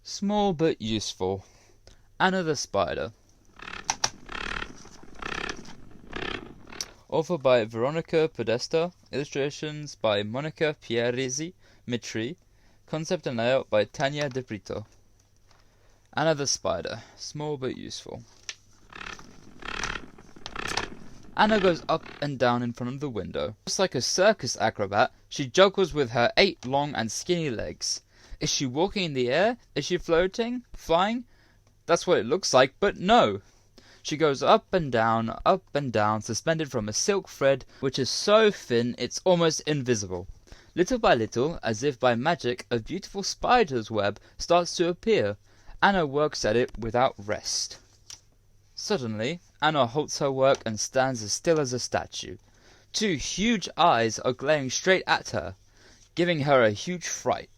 Small but useful. Anna the Spider. Author by Veronica Podesta. Illustrations by Monica Pierisi Mitri. Concept and layout by Tanya De Brito. Anna the Spider. Small but useful. Anna goes up and down in front of the window. Just like a circus acrobat, she juggles with her 8 long and skinny legs. Is she walking in the air? Is she floating? Flying? That's what it looks like, but no! She goes up and down, suspended from a silk thread which is so thin it's almost invisible. Little by little, as if by magic, a beautiful spider's web starts to appear. Anna works at it without rest. Suddenly, Anna halts her work and stands as still as a statue. 2 huge eyes are glaring straight at her, giving her a huge fright.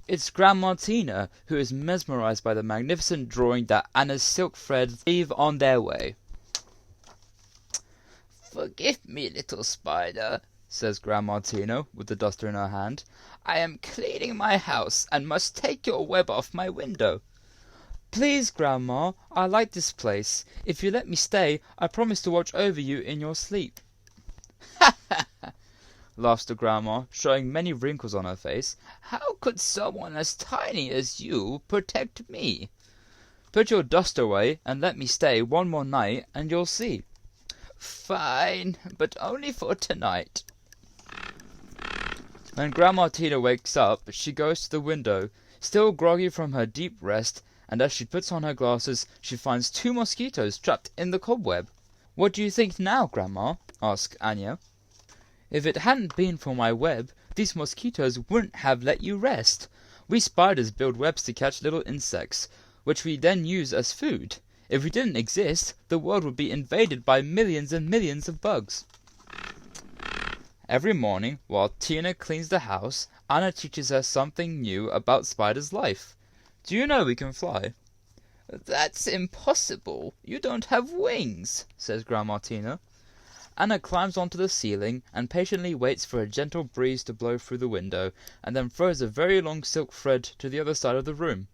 It's Grandma Tina, who is mesmerized by the magnificent drawing that Anna's silk threads leave on their way. "Forgive me, little spider," says Grandma Tina, with the duster in her hand. "I am cleaning my house, and must take your web off my window." "Please, Grandma, I like this place. If you let me stay, I promise to watch over you in your sleep." "Ha ha ha!" laughs the Grandma, showing many wrinkles on her face. "How could someone as tiny as you protect me?" "Put your dust away and let me stay one more night, and you'll see." "Fine, but only for tonight." When Grandma Tina wakes up, she goes to the window, still groggy from her deep rest, and as she puts on her glasses, she finds 2 mosquitoes trapped in the cobweb. "What do you think now, Grandma?" asks Anya. "If it hadn't been for my web, these mosquitoes wouldn't have let you rest. We spiders build webs to catch little insects, which we then use as food. If we didn't exist, the world would be invaded by millions and millions of bugs." Every morning, while Tina cleans the house, Anna teaches her something new about spiders' life. "Do you know we can fly?" "That's impossible. You don't have wings," says Grandma Tina. Anna climbs onto the ceiling and patiently waits for a gentle breeze to blow through the window, and then throws a very long silk thread to the other side of the room.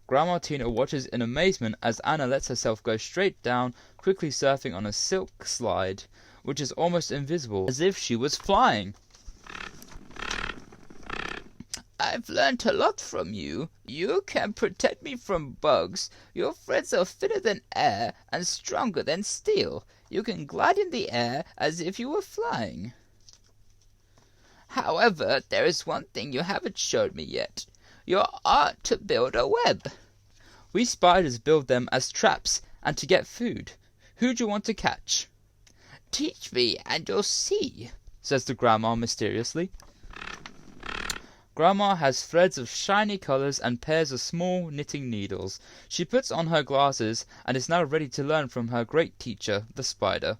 Grandma Tina watches in amazement as Anna lets herself go straight down, quickly surfing on a silk slide, which is almost invisible, as if she was flying. "I've learnt a lot from you. You can protect me from bugs. Your threads are thinner than air and stronger than steel. You can glide in the air as if you were flying. However, there is one thing you haven't showed me yet. Your art to build a web." "We spiders build them as traps and to get food. Who do you want to catch?" "Teach me and you'll see," says the Grandma mysteriously. Grandma has threads of shiny colors and pairs of small knitting needles. She puts on her glasses and is now ready to learn from her great teacher, the spider.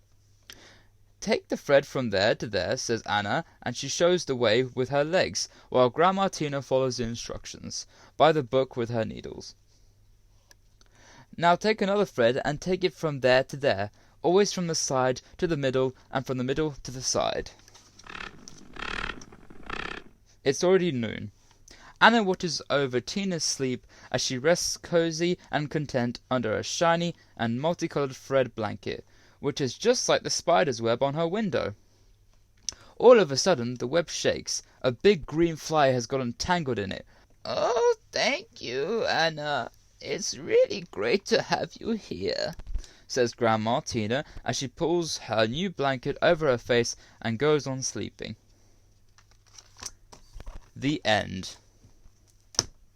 "Take the thread from there to there," says Anna, and she shows the way with her legs, while Grandma Tina follows the instructions by the book with her needles. "Now take another thread and take it from there to there, always from the side to the middle and from the middle to the side." It's already noon. Anna watches over Tina's sleep as she rests cozy and content under a shiny and multicolored thread blanket, which is just like the spider's web on her window. All of a sudden, the web shakes. A big green fly has got entangled in it. "Oh, thank you, Anna. It's really great to have you here," says Grandma Tina as she pulls her new blanket over her face and goes on sleeping. The end.